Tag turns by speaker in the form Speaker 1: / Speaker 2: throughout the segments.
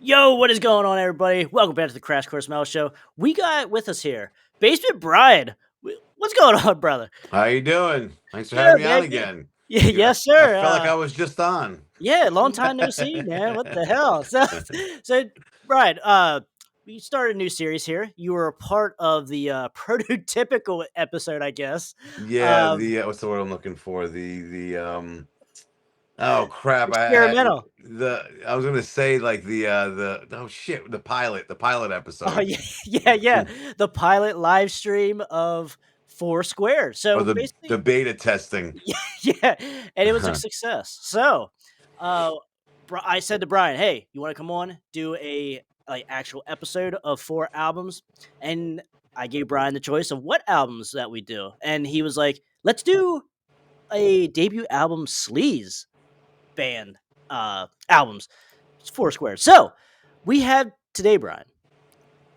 Speaker 1: Yo, what is going on, everybody? Welcome back to the Crash Course Metal Show. We got with us here Basement Bryan. What's going on, brother?
Speaker 2: How you doing? Thanks for having
Speaker 1: Good,
Speaker 2: me on
Speaker 1: man. Good.
Speaker 2: again.
Speaker 1: Yeah, yes,
Speaker 2: I
Speaker 1: sir.
Speaker 2: felt like I was just on.
Speaker 1: Yeah, long time no see, man. What the hell? So, Bryan, we started a new series here. You were a part of the prototypical episode, I guess.
Speaker 2: Yeah,
Speaker 1: Um,
Speaker 2: the what's the word I'm looking for? The oh crap!
Speaker 1: experimental.
Speaker 2: I was gonna say like the oh shit the pilot
Speaker 1: Oh
Speaker 2: episode
Speaker 1: yeah, yeah. The pilot live stream of Foursquare.
Speaker 2: or
Speaker 1: So
Speaker 2: the
Speaker 1: basically,
Speaker 2: beta testing.
Speaker 1: yeah, and it was a success. So, uh, I said to Bryan, "Hey, you want to come on do a actual episode of 4 albums?" And I gave Bryan the choice of what albums that we do, and he was like, "Let's do a debut album, Sleaze band albums. It's Foursquare." So we have today, Bryan.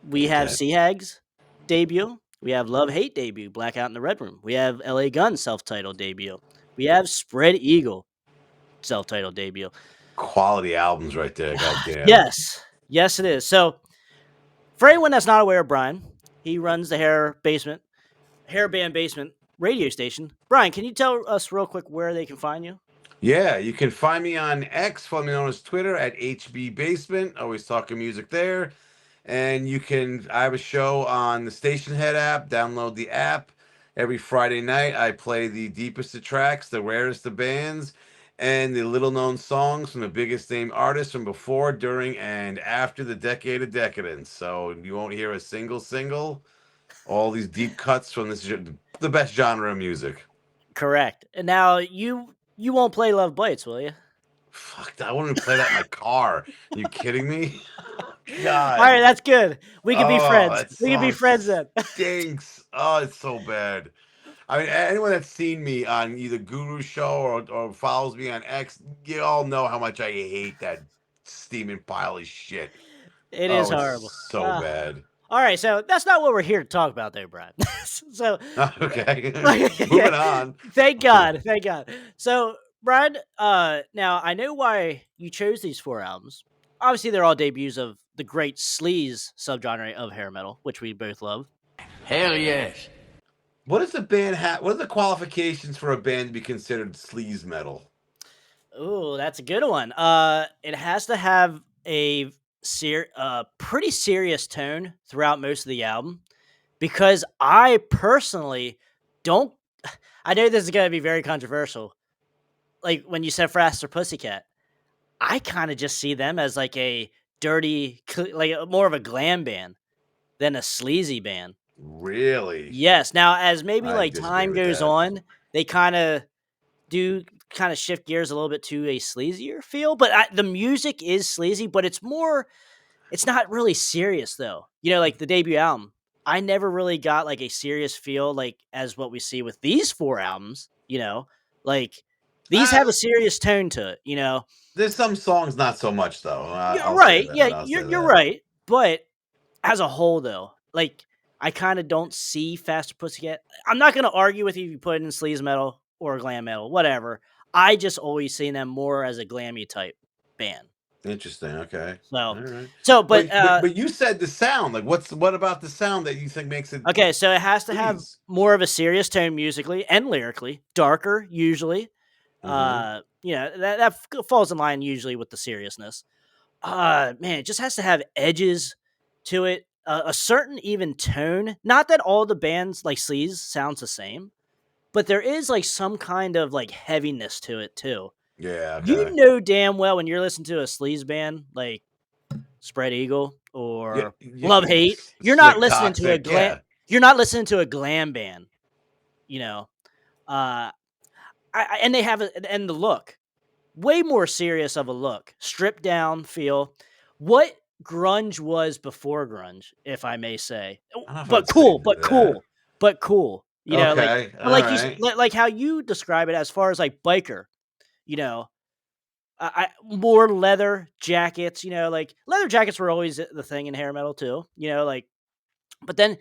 Speaker 1: We have
Speaker 2: Okay,
Speaker 1: Hags debut. We have Love Hate debut, Blackout in the Red Room. We have LA Gun self-titled debut. We have Spread Eagle self-titled debut.
Speaker 2: quality albums right there. Goddamn.
Speaker 1: Yes. Yes, it is. So for anyone that's not aware of Bryan, he runs the hair band basement radio station. Bryan, can you tell us real quick where they can find you?
Speaker 2: Yeah, you can find me on X, formerly known as Twitter, at HB Basement. Always talking music there. And I have a show on the Station Head app. Download the app. Every Friday night, I play the deepest of tracks, the rarest of bands, and the little known songs from the biggest name artists from before, during, and after the decade of decadence. So you won't hear a single. All these deep cuts from the best genre of music.
Speaker 1: Correct. And now you won't play Love Bites, will you?
Speaker 2: Fuck, I won't even play that in my car. You kidding me?
Speaker 1: All right,
Speaker 2: God.
Speaker 1: that's good. We can be
Speaker 2: Oh,
Speaker 1: friends.
Speaker 2: that
Speaker 1: We can be
Speaker 2: song
Speaker 1: friends then.
Speaker 2: stinks. Oh, it's so bad. I mean, anyone that's seen me on either Guru Show or follows me on X, you all know how much I hate that steaming pile of shit.
Speaker 1: It is
Speaker 2: Oh, it's
Speaker 1: horrible.
Speaker 2: so bad.
Speaker 1: All right, so that's not what we're here to talk about, there, Brad. So,
Speaker 2: Okay,
Speaker 1: yeah,
Speaker 2: moving on.
Speaker 1: thank God, thank God. So, Brad, now I know why you chose these 4 albums. Obviously, they're all debuts of the great sleaze subgenre of hair metal, which we both love.
Speaker 3: Hell yes.
Speaker 2: What does the band have? What are the qualifications for a band to be considered sleaze metal?
Speaker 1: Oh, that's a good one. It has to have a pretty serious tone throughout most of the album because I personally don't. I know this is going to be very controversial. Like when you said Faster Pussycat, I kind of just see them as like a more of a glam band than a sleazy band.
Speaker 2: Really?
Speaker 1: Yes. Now, as maybe
Speaker 2: I
Speaker 1: like
Speaker 2: disagree
Speaker 1: time
Speaker 2: with
Speaker 1: goes
Speaker 2: that.
Speaker 1: on, they do kind of shift gears a little bit to a sleazier feel. But the music is sleazy, but it's more. It's not really serious though. Like the debut album, I never really got like a serious feel like as what we see with these 4 albums. Like these
Speaker 2: Uh,
Speaker 1: have a serious tone to it.
Speaker 2: there's some songs not so much though.
Speaker 1: You're
Speaker 2: I'll say
Speaker 1: right.
Speaker 2: that.
Speaker 1: Yeah,
Speaker 2: I'll say
Speaker 1: you're
Speaker 2: that.
Speaker 1: right. But as a whole, though, like I kind of don't see Faster Pussycat. I'm not gonna argue with you if you put it in sleaze metal or glam metal, whatever. I just always seen them more as a glammy type band.
Speaker 2: Interesting. Okay.
Speaker 1: So,
Speaker 2: All right.
Speaker 1: so, but
Speaker 2: But you said the sound. Like, what about the sound that you think makes it
Speaker 1: okay, so it has to have
Speaker 2: please?
Speaker 1: more of a serious tone musically and lyrically, darker usually.
Speaker 2: Mm-hmm.
Speaker 1: That falls in line usually with the seriousness. Man, it just has to have edges to it, a certain even tone. Not that all the bands like Sleaze sounds the same, but there is like some kind of like heaviness to it too.
Speaker 2: Yeah.
Speaker 1: You
Speaker 2: Okay.
Speaker 1: know damn well when you're listening to a Sleaze band like Spread Eagle
Speaker 2: Yeah.
Speaker 1: or
Speaker 2: Yeah.
Speaker 1: Love Hate,
Speaker 2: Strict toxic. Yeah.
Speaker 1: you're not listening to a glam band, you know. Uh and they have and the look way more serious of a look, stripped down feel. What grunge was before grunge, if I may say.
Speaker 2: I don't know if I
Speaker 1: But
Speaker 2: would say
Speaker 1: cool,
Speaker 2: that.
Speaker 1: but cool.
Speaker 2: Okay.
Speaker 1: But
Speaker 2: All
Speaker 1: like
Speaker 2: right.
Speaker 1: like how you describe it as far as like biker, you know, more leather jackets. Like leather jackets were always the thing in hair metal too. But then,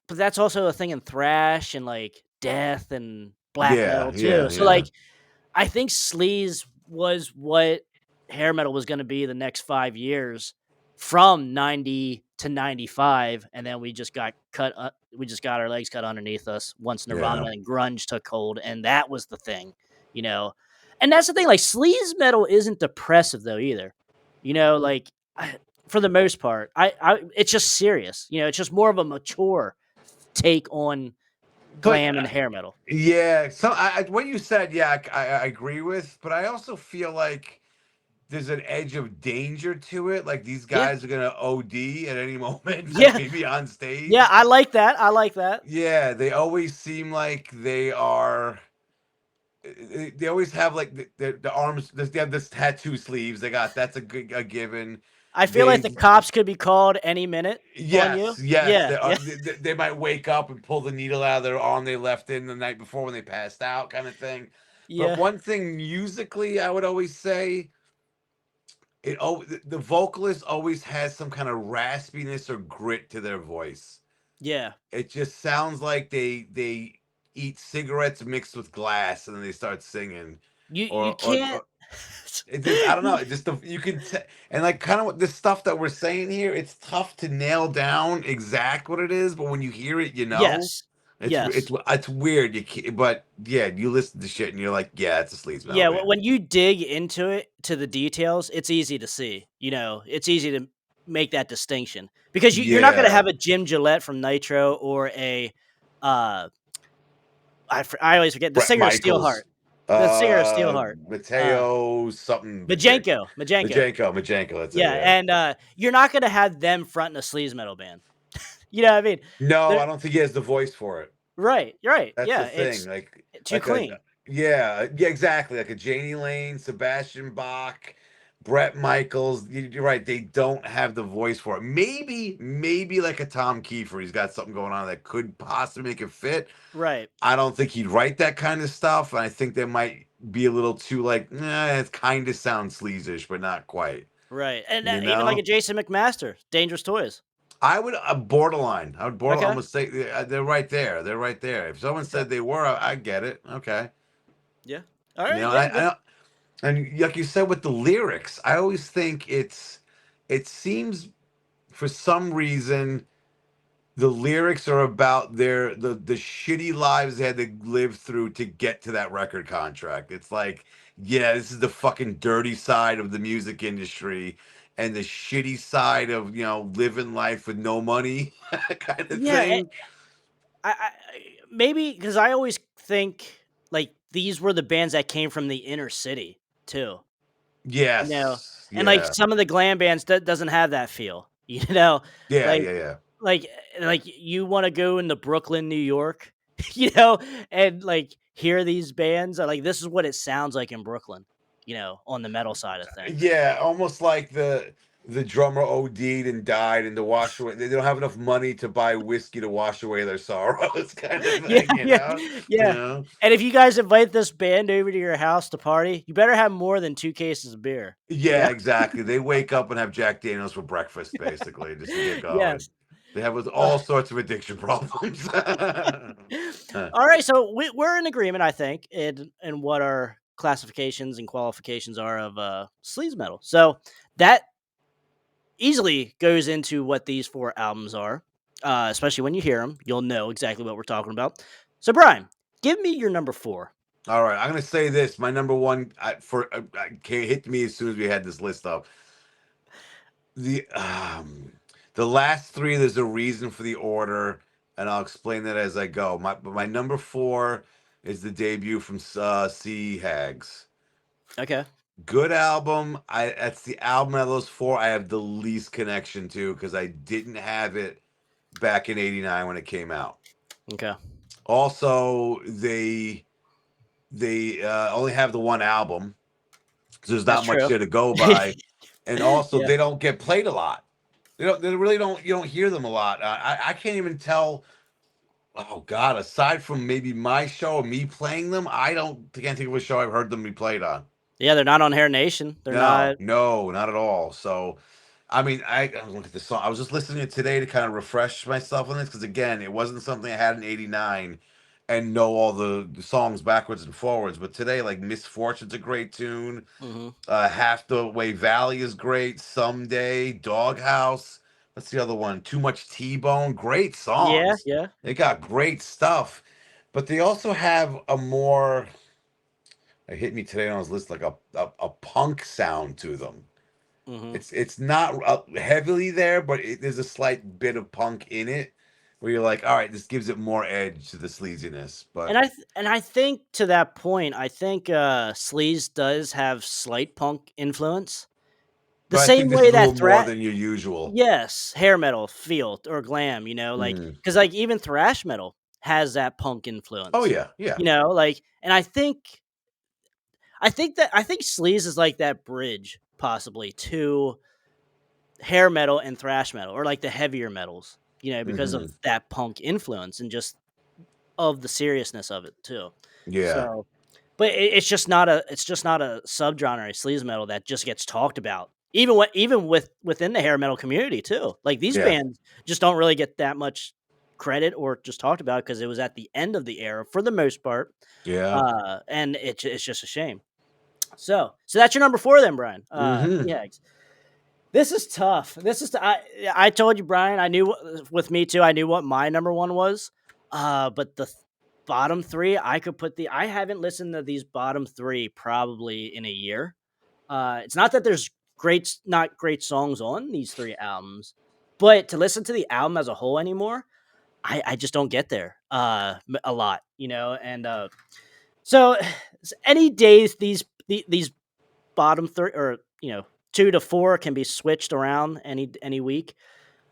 Speaker 1: but that's also a thing in thrash and like death and black
Speaker 2: Yeah.
Speaker 1: metal
Speaker 2: Yeah.
Speaker 1: too. So
Speaker 2: Yeah.
Speaker 1: like I think sleaze was what hair metal was going to be the next 5 years. from 90 to 95, and then we just got our legs cut underneath us once Nirvana
Speaker 2: Yeah.
Speaker 1: and grunge took hold, and that was the thing, you know? And that's the thing, like, sleaze metal isn't depressive though either, like, for the most part, it's just serious, it's just more of a mature take on
Speaker 2: But
Speaker 1: glam and hair metal.
Speaker 2: yeah, so what you said, yeah, I agree with, but I also feel like there's an edge of danger to it. Like these
Speaker 1: Yeah,
Speaker 2: guys are gonna OD at any moment, like
Speaker 1: yeah,
Speaker 2: maybe on
Speaker 1: yeah,
Speaker 2: stage.
Speaker 1: I like that.
Speaker 2: Yeah, they always seem like they are. They always have like the arms. They have this tattoo sleeves. They got that's a given.
Speaker 1: I feel like
Speaker 2: They
Speaker 1: the cops could be called any minute on you.
Speaker 2: yes,
Speaker 1: Yeah, yeah,
Speaker 2: they might wake up and pull the needle out of their arm they left in the night before when they passed out, kind of thing. But
Speaker 1: yeah,
Speaker 2: one thing musically, I would always say the vocalist always has some kind of raspiness or grit to their voice.
Speaker 1: yeah.
Speaker 2: It just sounds like they eat cigarettes mixed with glass and then they start singing,
Speaker 1: You
Speaker 2: or
Speaker 1: can't.
Speaker 2: it just I don't know. It just you can and like kind of what this stuff that we're saying here. It's tough to nail down exact what it is, but when you hear it, you know.
Speaker 1: Yes,
Speaker 2: It's
Speaker 1: yes.
Speaker 2: it's weird. But yeah, you listen to shit and you're like, yeah, it's a sleaze metal
Speaker 1: Yeah,
Speaker 2: band.
Speaker 1: when you dig into it, to the details, it's easy to see, it's easy to make that distinction because you're not gonna
Speaker 2: Yeah,
Speaker 1: have a Jim Gillette from Nitro or a, uh, I always forget the
Speaker 2: Brett
Speaker 1: singer of
Speaker 2: Michaels,
Speaker 1: Steelheart. The singer of Steelheart, uh,
Speaker 2: Mateo something
Speaker 1: Majenko.
Speaker 2: Majenko. That's it.
Speaker 1: Yeah,
Speaker 2: Yeah.
Speaker 1: and, you're not gonna have them fronting a sleaze metal band. You know what I mean?
Speaker 2: No,
Speaker 1: They're
Speaker 2: I don't think he has the voice for it.
Speaker 1: right, you're right,
Speaker 2: That's
Speaker 1: yeah,
Speaker 2: the thing.
Speaker 1: it's too
Speaker 2: Like a
Speaker 1: clean.
Speaker 2: yeah, yeah, exactly. Like a Janie Lane, Sebastian Bach, Brett Michaels. You're right. They don't have the voice for it. Maybe like a Tom Kiefer. He's got something going on that could possibly make it fit.
Speaker 1: Right,
Speaker 2: I don't think he'd write that kind of stuff. And I think they might be a little too like, nah, it kind of sounds sleazish, but not quite.
Speaker 1: right, and,
Speaker 2: You
Speaker 1: even like a
Speaker 2: know?
Speaker 1: Jason McMaster, Dangerous Toys.
Speaker 2: I would borderline. I would borderline. I'm
Speaker 1: Okay,
Speaker 2: gonna say they're right there. They're right there. If someone
Speaker 1: okay.
Speaker 2: said they were, I get it. Okay.
Speaker 1: Yeah.
Speaker 2: You
Speaker 1: Alright,
Speaker 2: know,
Speaker 1: yeah,
Speaker 2: I and like you said with the lyrics, I always think it seems for some reason the lyrics are about the shitty lives they had to live through to get to that record contract. It's like, yeah, this is the fucking dirty side of the music industry and the shitty side of, living life with no money kind of
Speaker 1: yeah,
Speaker 2: thing.
Speaker 1: maybe because I always think, like, these were the bands that came from the inner city too, you know?
Speaker 2: Yes.
Speaker 1: And, like,
Speaker 2: Yeah.
Speaker 1: some of the glam bands doesn't have that feel, you know?
Speaker 2: Yeah,
Speaker 1: Like
Speaker 2: yeah, yeah.
Speaker 1: like you wanna go into Brooklyn, New York, you know, and, like, hear these bands, like, this is what it sounds like in Brooklyn, on the metal side of things.
Speaker 2: Yeah, almost like the drummer OD'd and died, and to wash away, they don't have enough money to buy whiskey to wash away their sorrows, kind of
Speaker 1: Yeah,
Speaker 2: thing, you
Speaker 1: yeah,
Speaker 2: know? You
Speaker 1: yeah.
Speaker 2: know?
Speaker 1: And if you guys invite this band over to your house to party, you better have more than 2 cases of beer, you
Speaker 2: Yeah,
Speaker 1: know?
Speaker 2: exactly. They wake up and have Jack Daniels for breakfast, basically, just to get going.
Speaker 1: Yes.
Speaker 2: They have
Speaker 1: Uh,
Speaker 2: all sorts of addiction problems.
Speaker 1: Alright, so we're in agreement, I think, in what our classifications and qualifications are of, sleaze metal. So, that easily goes into what these 4 albums are, especially when you hear them, 'em, you'll know exactly what we're talking about. So, Brian, give me your number 4.
Speaker 2: All right, I'm gonna say this. My number one hit me as soon as we had this list up. The the last three, there's a reason for the order, and I'll explain that as I go. My number four is the debut from C Hags.
Speaker 1: Okay,
Speaker 2: Good album. That's the album of those four I have the least connection to because I didn't have it back in '89 when it came out.
Speaker 1: okay.
Speaker 2: Also, they only have the one album, so there's
Speaker 1: That's
Speaker 2: not much
Speaker 1: true.
Speaker 2: there to go by, and also
Speaker 1: Yeah.
Speaker 2: they don't get played a lot. They really don't. You don't hear them a lot. I can't even tell. Oh God! Aside from maybe my show or me playing them, can't think of a show I've heard them be played on.
Speaker 1: Yeah, they're not on Hair Nation. They're
Speaker 2: No,
Speaker 1: not.
Speaker 2: no, not at all. So, I mean, I look at the song. I was just listening to it today to kind of refresh myself on this because again, it wasn't something I had in '89, and know all the songs backwards and forwards. But today, like Misfortune's a great tune.
Speaker 1: Mhm.
Speaker 2: Half the Way Valley is great. Someday, Doghouse. What's the other one? Too Much T Bone. Great
Speaker 1: Yeah,
Speaker 2: songs.
Speaker 1: yeah.
Speaker 2: They got great stuff, but they also have a more. It hit me today on his list like a punk sound to them.
Speaker 1: Mhm.
Speaker 2: It's not heavily there, but there's a slight bit of punk in it, where you're like, all right, this gives it more edge to the sleaziness. But
Speaker 1: And I think to that point, I think, Sleaze does have slight punk influence. The
Speaker 2: but I
Speaker 1: same
Speaker 2: think this
Speaker 1: way
Speaker 2: is a
Speaker 1: that
Speaker 2: little more than your usual.
Speaker 1: yes, hair metal feel or glam, like
Speaker 2: Hmm.
Speaker 1: because like, even thrash metal has that punk
Speaker 2: Oh
Speaker 1: influence,
Speaker 2: yeah, yeah,
Speaker 1: like and I think Sleaze is like that bridge possibly to hair metal and thrash metal or like the heavier metals, because of
Speaker 2: hmm,
Speaker 1: that punk influence and just of the seriousness of it too.
Speaker 2: yeah,
Speaker 1: So, but it's just not a subgenre sleaze metal that just gets talked about. Even within the hair metal community too. Like these
Speaker 2: yeah,
Speaker 1: bands just don't really get that much credit or just talked about because it was at the end of the era for the most part.
Speaker 2: yeah.
Speaker 1: And it's just a shame. So that's your number 4 then, Brian.
Speaker 2: Hmm.
Speaker 1: Yeah, this is tough. I told you, Brian. I knew with me too. I knew what my number 1 was. But the bottom 3, I could put the. I haven't listened to these bottom 3 probably in a year. It's not that there's not great songs on these 3 albums, but to listen to the album as a whole anymore, I just don't get there. A lot, and so any days these bottom 3 or 2 to 4 can be switched around any week.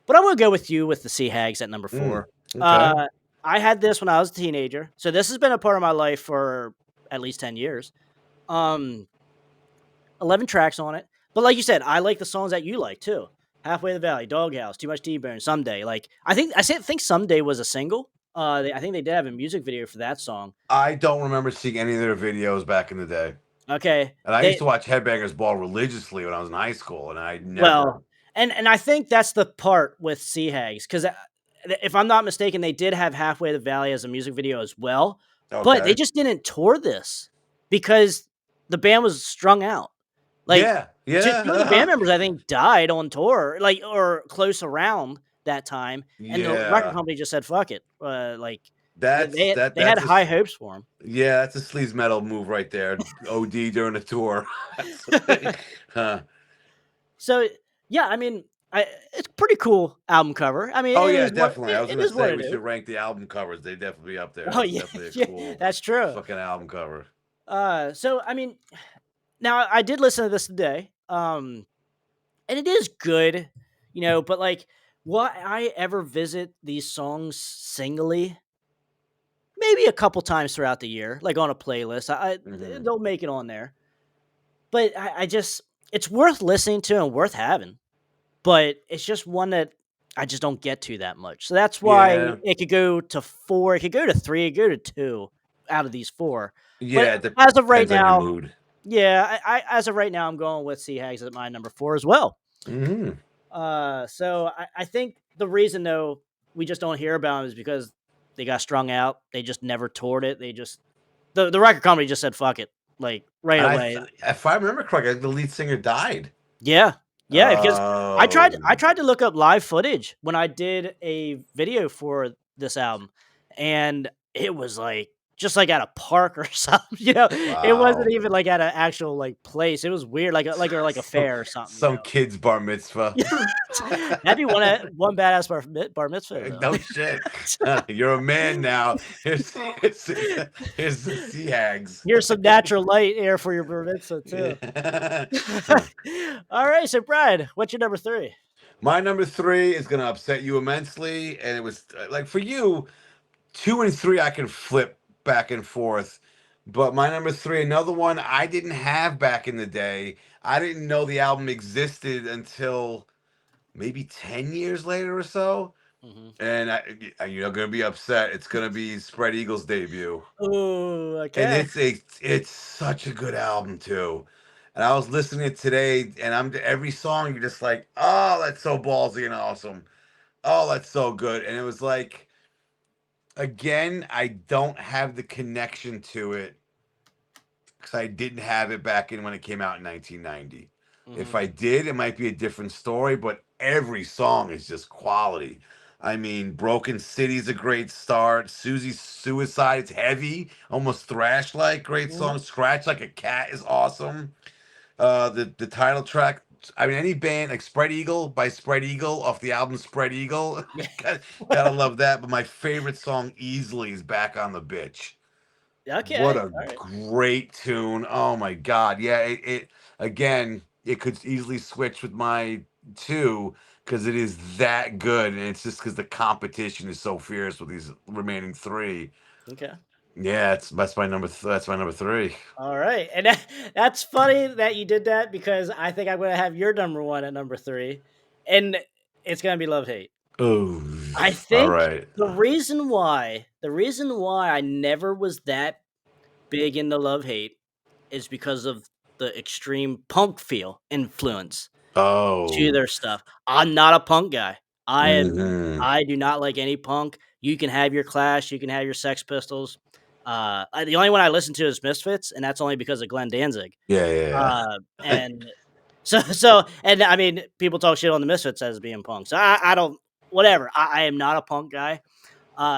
Speaker 1: But I'm gonna go with you with the Sea Hags at number
Speaker 2: Mm.
Speaker 1: 4.
Speaker 2: Okay.
Speaker 1: Uh, I had this when I was a teenager, so this has been a part of my life for at least 10 years. Um, 11 tracks on it, but like you said, I like the songs that you like too. Halfway to the Valley, Doghouse, Too Much T-Bone, Someday. Like I think Someday was a single. I think they did have a music video for that song.
Speaker 2: I don't remember seeing any of their videos back in the day,
Speaker 1: Okay,
Speaker 2: and I used
Speaker 1: they
Speaker 2: to watch Headbangers Ball religiously when I was in high school, and I never.
Speaker 1: well, and I think that's the part with Sea Hags because if I'm not mistaken, they did have Halfway to the Valley as a music video as well, but they
Speaker 2: Okay.
Speaker 1: just didn't tour this because the band was strung out. Like
Speaker 2: Yeah.
Speaker 1: 2 of the
Speaker 2: Yeah.
Speaker 1: band members, I think, died on tour, like or close around that time, and the record
Speaker 2: Yeah.
Speaker 1: company just said, "Fuck it." Like
Speaker 2: That's that.
Speaker 1: they had
Speaker 2: That's a
Speaker 1: high hopes for him.
Speaker 2: yeah. That's a sleaze metal move right there. OD during a tour. That's, huh.
Speaker 1: So yeah, I mean, it's pretty cool album cover. I mean,
Speaker 2: Oh yeah, definitely. I was
Speaker 1: it
Speaker 2: gonna
Speaker 1: is what
Speaker 2: say
Speaker 1: it
Speaker 2: we
Speaker 1: is.
Speaker 2: should rank the album covers. They definitely be up there.
Speaker 1: Oh
Speaker 2: That's
Speaker 1: yeah,
Speaker 2: definitely a
Speaker 1: yeah,
Speaker 2: cool
Speaker 1: that's true.
Speaker 2: fucking album cover.
Speaker 1: So I mean, now I did listen to this today, and it is good, but like, will I ever visit these songs singly? Maybe a couple times throughout the year, like on a playlist.
Speaker 2: Hmm.
Speaker 1: They'll make it on there, but I just it's worth listening to and worth having. But it's just one that I just don't get to that much. So that's why
Speaker 2: Yeah.
Speaker 1: it could go to 4, it could go to 3, it could go to 2 out of these 4. But
Speaker 2: Yeah. It
Speaker 1: as of right
Speaker 2: depends on your
Speaker 1: now,
Speaker 2: mood.
Speaker 1: yeah, I as of right now, I'm going with Sea Hags at my number 4 as well.
Speaker 2: Hmm.
Speaker 1: So I think the reason though we just don't hear about them is because they got strung out. They just never toured it. They just the record company just said fuck it, like right
Speaker 2: And
Speaker 1: away.
Speaker 2: if I remember correctly, the lead singer died.
Speaker 1: Yeah. Yeah, because I
Speaker 2: Oh.
Speaker 1: tried to look up live footage when I did a video for this album, and it was, like, just, like, at a park or something, It wasn't
Speaker 2: Wow.
Speaker 1: even, like, at an actual, like, place. It was weird, like a
Speaker 2: some
Speaker 1: fair or something.
Speaker 2: some kid's bar mitzvah.
Speaker 1: That'd be one badass bar mitzvah, though.
Speaker 2: No shit. You're a man now. Here's the sea hags.
Speaker 1: Here's some natural light air for your bar mitzvah, too.
Speaker 2: Yeah.
Speaker 1: Alright, so, Brian, what's your number 3?
Speaker 2: My number three is gonna upset you immensely, and it was like for you, two and three I can flip back and forth. But my number three, another one I didn't have back in the day. I didn't know the album existed until maybe 10 years later or so.
Speaker 1: Mhm.
Speaker 2: And you're gonna be upset. It's gonna be Spread Eagle's debut,
Speaker 1: Ooh,
Speaker 2: and
Speaker 1: okay.
Speaker 2: it's such a good album too. And I was listening to it today, and I'm every song you're just like, oh, that's so ballsy and awesome. Oh, that's so good. And it was like Again, I don't have the connection to it because I didn't have it back in when it came out in 1990. If
Speaker 1: Mhm.
Speaker 2: I did, it might be a different story, but every song is just quality. I mean, Broken City's a great start. Susie's Suicide's heavy, almost thrash like. Great
Speaker 1: Mhm.
Speaker 2: song. Scratch Like a Cat is awesome. The title track. I mean, any band like Spread Eagle by Spread Eagle off the album Spread Eagle.
Speaker 1: Yeah.
Speaker 2: Gotta love that. But my favorite song easily is Back on the Bitch. What
Speaker 1: Okay.
Speaker 2: a
Speaker 1: All right.
Speaker 2: great tune. Oh my God. Yeah, it again, it could easily switch with my two because it is that good. And it's just because the competition is so fierce with these remaining three.
Speaker 1: Okay.
Speaker 2: Yeah, that's my number three.
Speaker 1: All right. And that's funny that you did that because I think I'm gonna have your number one at number three, and it's gonna be Love Hate.
Speaker 2: Oh,
Speaker 1: I
Speaker 2: all
Speaker 1: think
Speaker 2: right.
Speaker 1: the reason why I never was that big into Love Hate is because of the extreme punk feel influence to
Speaker 2: Oh.
Speaker 1: their stuff. I'm not a punk guy.
Speaker 2: Mhm.
Speaker 1: I do not like any punk. You can have your Clash, you can have your Sex Pistols. The only one I listen to is Misfits, and that's only because of Glenn Danzig.
Speaker 2: Yeah, yeah, yeah.
Speaker 1: And and I mean, people talk shit on the Misfits as being punk. So I don't whatever. I am not a punk guy.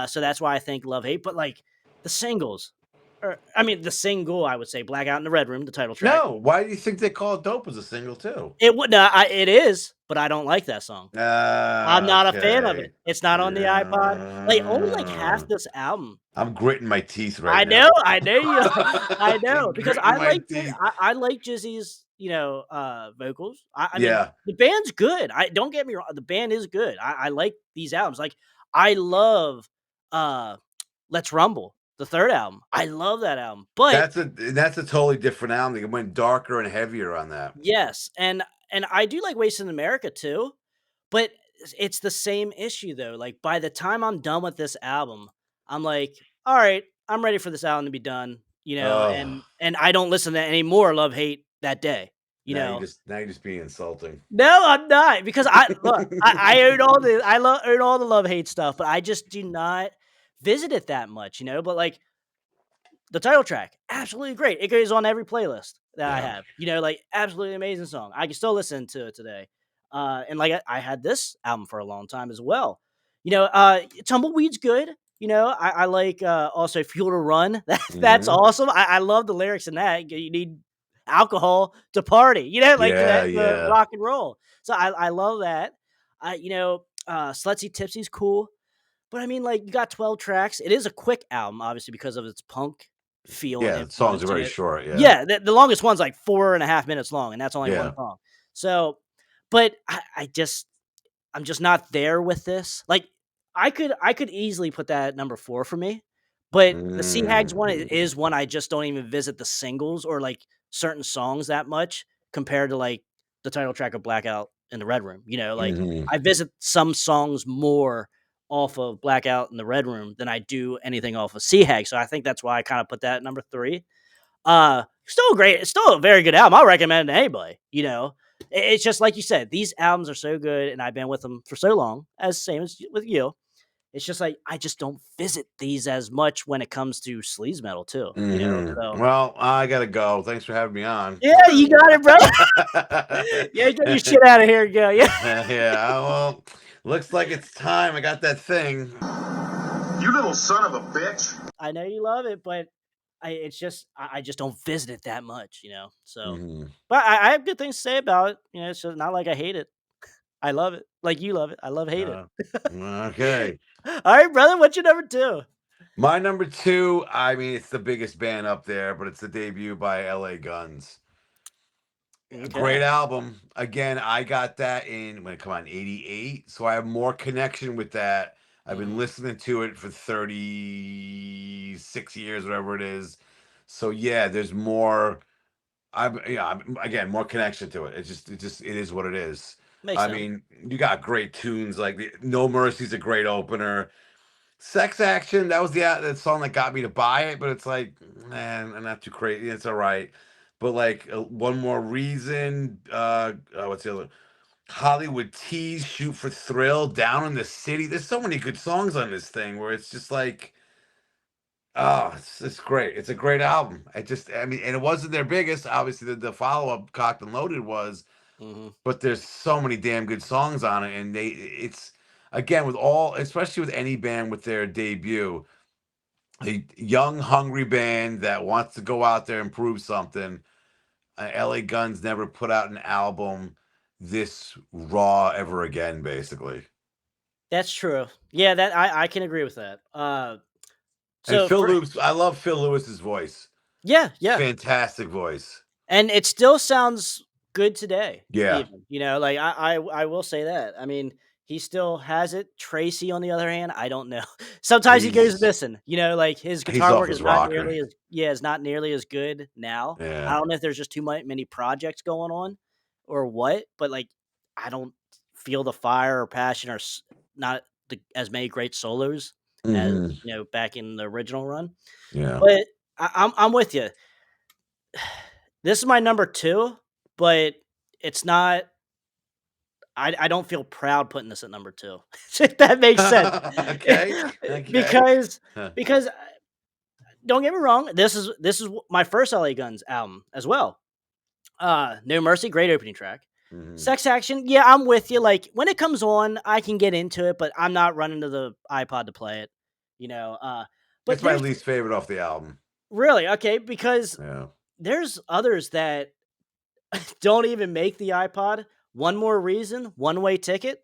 Speaker 1: So that's why I think Love Hate. But like the singles, or I mean the single, I would say Blackout in the Red Room, the title track.
Speaker 2: No, why do you think they call it Dope as a single too?
Speaker 1: It would not. It is, but I don't like that song. I'm
Speaker 2: Ah,
Speaker 1: not a fan of
Speaker 2: okay.
Speaker 1: it. It's not on the iPod. Like, only, like, half
Speaker 2: Yeah.
Speaker 1: this album.
Speaker 2: I'm gritting my teeth right now.
Speaker 1: I know you I know, because
Speaker 2: Gritting my teeth.
Speaker 1: I like Jizzy's, vocals. I mean,
Speaker 2: Yeah,
Speaker 1: the band's good. I don't get me wrong, the band is good. I like these albums. Like, I love, uh, Let's Rumble, the 3rd album. I love that album, but
Speaker 2: that's a totally different album. It went darker and heavier on that.
Speaker 1: yes, and I do like Wasted in America too, but it's the same issue though. Like by the time I'm done with this album, I'm like, all right, I'm ready for this album to be done,
Speaker 2: Oh,
Speaker 1: and I don't listen to any more Love Hate that day, you know.
Speaker 2: now you're just being insulting.
Speaker 1: No, I'm not because I look, I own all the own all the Love Hate stuff, but I just do not visit it that much, But like the title track, absolutely great. It goes on every playlist that I
Speaker 2: Yeah.
Speaker 1: have. Like absolutely amazing song. I can still listen to it today. And like I had this album for a long time as well. Tumbleweed's good. I like also Fuel to Run. That's
Speaker 2: Hmm.
Speaker 1: awesome. I love the lyrics in that. You need alcohol to party. Like
Speaker 2: Yeah,
Speaker 1: the
Speaker 2: yeah.
Speaker 1: rock and roll. So I love that. Slutsy Tipsy's cool. But I mean, like, you got 12 tracks. It is a quick album, obviously, because of its punk feel and
Speaker 2: Yeah, the songs are
Speaker 1: influence.
Speaker 2: very short. Yeah,
Speaker 1: Yeah, the longest one's like 4.5 minutes long, and that's only one
Speaker 2: yeah.
Speaker 1: song. So, but I'm just not there with this. Like, I could easily put that at number 4 for me, but the Sea Hags one
Speaker 2: Mm.
Speaker 1: is one I just don't even visit the singles or, like, certain songs that much compared to, like, the title track of Blackout in the Red Room, Like,
Speaker 2: Hmm.
Speaker 1: I visit some songs more off of Blackout in the Red Room than I do anything off of Sea Hag, so I think that's why I kinda put that at number 3. Still great. It's still a very good album. I'll recommend it to anybody. It's just like you said, these albums are so good, and I've been with them for so long, as same as with you. It's just like I just don't visit these as much when it comes to sleaze metal too.
Speaker 2: Hmm.
Speaker 1: So
Speaker 2: Well, I gotta go. Thanks for having me on.
Speaker 1: yeah, you got it, bro. Yeah, get your shit out of here and go. Yeah,
Speaker 2: Yeah, well, looks like it's time. I got that thing.
Speaker 3: You little son of a bitch.
Speaker 1: I know you love it, but it's just I just don't visit it that much. So,
Speaker 2: Hmm.
Speaker 1: but I have good things to say about it. It's just not like I hate it. I love it, like you love it. I love hate it.
Speaker 2: Uh, okay.
Speaker 1: All right, brother. What's your number two?
Speaker 2: My number two, I mean, it's the biggest band up there, but it's the debut by LA Guns. A
Speaker 1: Okay.
Speaker 2: great album. Again, I got that in when it come on 88. So I have more connection with that. I've been
Speaker 1: Mhm.
Speaker 2: listening to it for 36 years, whatever it is. So yeah, there's more. Again, more connection to it. It is what it is.
Speaker 1: Makes
Speaker 2: I
Speaker 1: sense.
Speaker 2: mean, you got great tunes like No Mercy's a great opener. Sex Action, that was the song that got me to buy it, but it's like, man, I'm not too crazy. It's all right. But like One More Reason, what's the other? Hollywood Tease, Shoot for Thrill, Down in the City. There's so many good songs on this thing where it's just like, oh, it's great. It's a great album. I mean, and it wasn't their biggest. Obviously, the follow up, Cocked and Loaded, was,
Speaker 1: Mhm.
Speaker 2: but there's so many damn good songs on it, and it's again with all, especially with any band with their debut, a young, hungry band that wants to go out there and prove something. LA Guns never put out an album this raw ever again, basically.
Speaker 1: That's true. Yeah, that I can agree with that.
Speaker 2: And
Speaker 1: So for
Speaker 2: I love Phil Lewis's voice.
Speaker 1: yeah, yeah.
Speaker 2: Fantastic voice.
Speaker 1: And it still sounds good today,
Speaker 2: Yeah.
Speaker 1: even, like, I will say that. I mean, he still has it. Tracy, on the other hand, I don't know. Sometimes he goes
Speaker 2: He's
Speaker 1: missing, like, his
Speaker 2: he's
Speaker 1: guitar
Speaker 2: off
Speaker 1: work
Speaker 2: his
Speaker 1: is not
Speaker 2: rocker.
Speaker 1: nearly as yeah, is not nearly as good now. I
Speaker 2: Yeah.
Speaker 1: don't know if there's just too many projects going on or what, but, like, I don't feel the fire or passion or not as many great solos as,
Speaker 2: Hmm.
Speaker 1: back in the original run.
Speaker 2: Yeah.
Speaker 1: But I'm with you. This is my number 2, but it's not I don't feel proud putting this at number 2, if that makes sense.
Speaker 2: Okay. Okay.
Speaker 1: Because
Speaker 2: Huh.
Speaker 1: because, don't get me wrong, this is my first LA Guns album as well. No Mercy, great opening track.
Speaker 2: Mhm.
Speaker 1: Sex Action, yeah, I'm with you, like, when it comes on, I can get into it, but I'm not running to the iPod to play it, but
Speaker 2: It's my
Speaker 1: there's
Speaker 2: least favorite off the album.
Speaker 1: really? Okay, because
Speaker 2: Yeah.
Speaker 1: there's others that don't even make the iPod. One More Reason, One Way Ticket.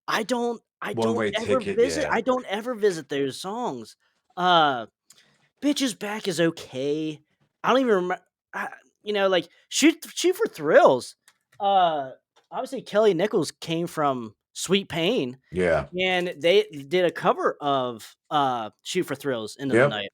Speaker 1: I
Speaker 2: One
Speaker 1: don't
Speaker 2: way
Speaker 1: ever
Speaker 2: ticket.
Speaker 1: visit
Speaker 2: Yeah.
Speaker 1: I don't ever visit those songs. Uh, Bitches Back is okay. I don't even remember. Like, Shoot for Thrills. Uh, Obviously Kelly Nichols came from Sweet Pain,
Speaker 2: Yeah.
Speaker 1: and they did a cover of Shoot for Thrills, Into the
Speaker 2: Yep.
Speaker 1: Night.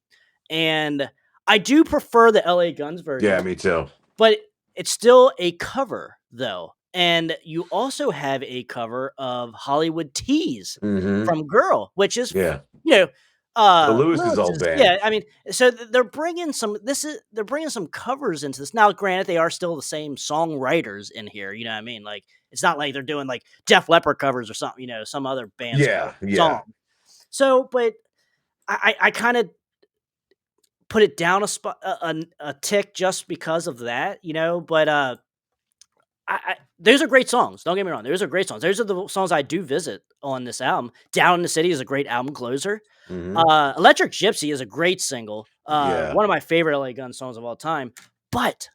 Speaker 1: And I do prefer the LA Guns
Speaker 2: Yeah.
Speaker 1: version.
Speaker 2: Me too.
Speaker 1: But it's still a cover, though, and you also have a cover of Hollywood Tease
Speaker 2: Hmm.
Speaker 1: from Girl, which is,
Speaker 2: Yeah.
Speaker 1: you know,
Speaker 2: The Lewis's old
Speaker 1: Lewis's
Speaker 2: band.
Speaker 1: yeah, I mean, so they're bringing some covers into this. Now, granted, they are still the same songwriters in here, you know what I mean? Like, it's not like they're doing, like, Def Leppard covers or something, some other band's
Speaker 2: Yeah.
Speaker 1: song.
Speaker 2: Yeah.
Speaker 1: So, but I kinda put it down a tick just because of that, but, those are great songs. Don't get me wrong. Those are great songs. Those are the songs I do visit on this album. Down in the City is a great album closer.
Speaker 2: Hmm.
Speaker 1: Electric Gypsy is a great single.
Speaker 2: Yeah.
Speaker 1: One of my favorite LA Gun songs of all time. But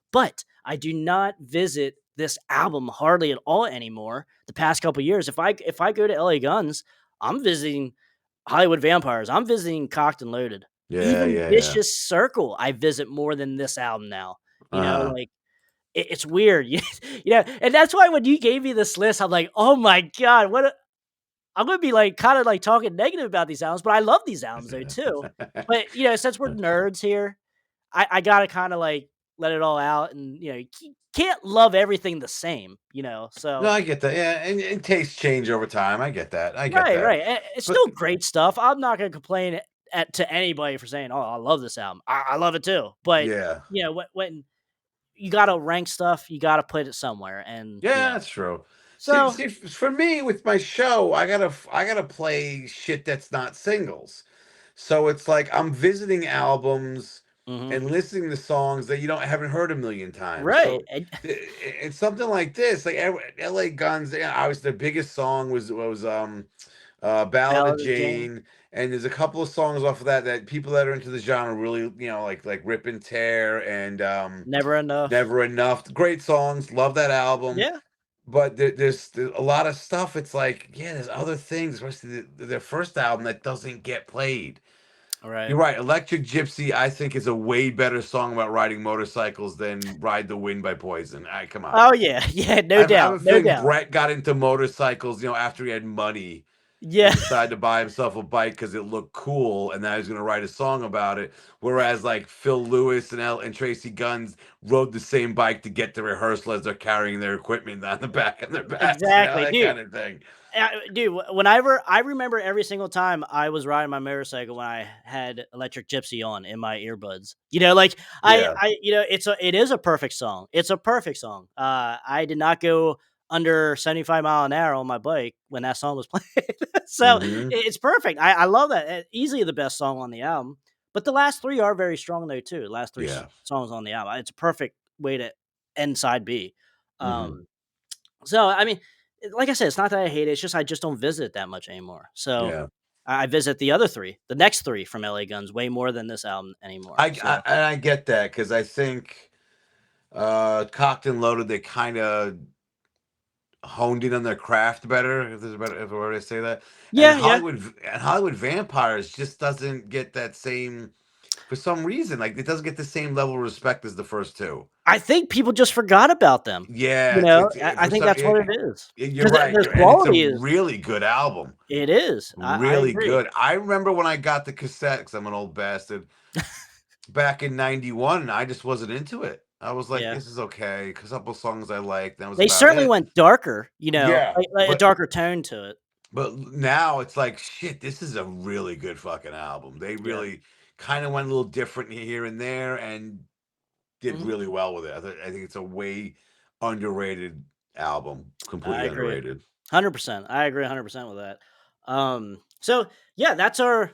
Speaker 1: I do not visit this album hardly at all anymore. The past couple years, if I go to LA Guns, I'm visiting Hollywood Vampires. I'm visiting Cocked and Loaded.
Speaker 2: Yeah.
Speaker 1: Even
Speaker 2: Yeah. Yeah.
Speaker 1: Vicious Circle, I visit more than this album now.
Speaker 2: Uh-huh.
Speaker 1: Like, it's weird, and that's why when you gave me this list, I'm like, "Oh my god, I'm gonna be, like, kinda, like, talking negative about these albums, but I love these albums, though, too." But, since we're nerds here, I gotta kinda, like, let it all out and, you can't love everything the same,
Speaker 2: No,
Speaker 1: so
Speaker 2: I get that. Yeah, and tastes change over time. I get that. I get
Speaker 1: right,
Speaker 2: that.
Speaker 1: right, it's
Speaker 2: But
Speaker 1: still great stuff. I'm not gonna complain to anybody for saying, "Oh, I love this album." I love it too, but,
Speaker 2: yeah,
Speaker 1: when you gotta rank stuff, you gotta put it somewhere, and,
Speaker 2: yeah, that's true. See,
Speaker 1: so
Speaker 2: see, for me with my show, I gotta play shit that's not singles. So it's like I'm visiting albums
Speaker 1: mhm.
Speaker 2: and listening to songs that you don't haven't heard a million times.
Speaker 1: Right,
Speaker 2: So
Speaker 1: and
Speaker 2: it's something like this, like L.A. Guns. Yeah, obviously, the biggest song was Ballad of
Speaker 1: Ballad of Jane,
Speaker 2: Jane, and there's a couple of songs off of that people that are into the genre really, like Rip and Tear and
Speaker 1: Never Enough.
Speaker 2: Never Enough. Great songs, love that album.
Speaker 1: Yeah,
Speaker 2: But there's a lot of stuff. It's like, yeah, there's other things, especially their first album that doesn't get played.
Speaker 1: right.
Speaker 2: You're right. Electric Gypsy, I think, is a way better song about riding motorcycles than Ride the Wind by Poison. I come on.
Speaker 1: Oh, yeah, yeah, no
Speaker 2: I have
Speaker 1: doubt,
Speaker 2: a
Speaker 1: no
Speaker 2: feeling
Speaker 1: doubt.
Speaker 2: Brett got into motorcycles, after he had money
Speaker 1: Yeah,
Speaker 2: and decided to buy himself a bike because it looked cool, and now he's going to write a song about it. Whereas, like Phil Lewis and Tracy Guns rode the same bike to get to rehearsal as they're carrying their equipment on the back of their backs,
Speaker 1: exactly,
Speaker 2: that
Speaker 1: dude.
Speaker 2: kind of thing.
Speaker 1: Dude, whenever I remember every single time I was riding my motorcycle when I had Electric Gypsy on in my earbuds. Like,
Speaker 2: Yeah.
Speaker 1: it is a perfect song. It's a perfect song. I did not go under 75 mile an hour on my bike when that song was playing. So
Speaker 2: Hmm.
Speaker 1: it's perfect. I love that. Easily the best song on the album. But the last three are very strong though too. The last three
Speaker 2: Yeah.
Speaker 1: songs on the album. It's a perfect way to end side B.
Speaker 2: Hmm.
Speaker 1: Um, so I mean, like I said, it's not that I hate it. It's just I just don't visit it that much anymore. So
Speaker 2: Yeah.
Speaker 1: I visit the other three, the next three from LA Guns, way more than this album anymore. So
Speaker 2: And I get that because I think Cocked and Loaded, they kind of honed in on their craft better, if there's a better if a word to say that.
Speaker 1: yeah, yeah.
Speaker 2: And Hollywood Vampires just doesn't get that same, for some reason, like it doesn't get the same level of respect as the first two.
Speaker 1: I think people just forgot about them.
Speaker 2: Yeah,
Speaker 1: You know, I
Speaker 2: for
Speaker 1: think
Speaker 2: some
Speaker 1: that's what it is.
Speaker 2: you're
Speaker 1: Because
Speaker 2: right.
Speaker 1: their
Speaker 2: And it's a
Speaker 1: quality is
Speaker 2: really good album.
Speaker 1: it is. I
Speaker 2: Really
Speaker 1: agree.
Speaker 2: good. I remember when I got the cassette, because I'm an old bastard, back in '91, and I just wasn't into it. I was like,
Speaker 1: Yeah.
Speaker 2: this is okay. A couple songs I liked, that was
Speaker 1: They
Speaker 2: about
Speaker 1: certainly
Speaker 2: it.
Speaker 1: went darker,
Speaker 2: Yeah.
Speaker 1: like a darker tone to it.
Speaker 2: But now it's like, shit, this is a really good fucking album. They
Speaker 1: Yeah.
Speaker 2: really kind of went a little different here and there and did
Speaker 1: Mhm.
Speaker 2: really well with it. I think it's a way underrated album,
Speaker 1: I
Speaker 2: completely
Speaker 1: agree.
Speaker 2: underrated.
Speaker 1: 100%. I agree 100% with that. So yeah, that's our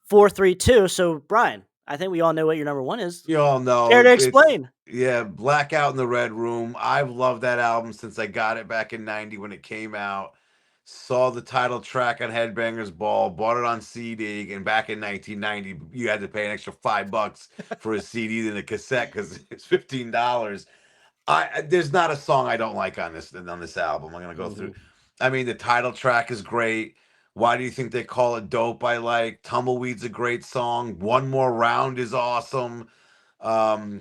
Speaker 1: 4-3-2. So Brian, I think we all know what your number 1 is.
Speaker 2: You all
Speaker 1: Care
Speaker 2: know
Speaker 1: to
Speaker 2: it's
Speaker 1: explain?
Speaker 2: yeah, Blackout in the Red Room. I've loved that album since I got it back in '90 when it came out. Saw the title track on Headbangers Ball, bought it on CD, and back in 1990, you had to pay an extra $5 for a CD than a cassette because it's $15. There's not a song I don't like on this album. I'm gonna go through.
Speaker 1: Mhm.
Speaker 2: I mean, the title track is great. Why do you think they call it dope? I like Tumbleweed's a great song. One More Round is awesome.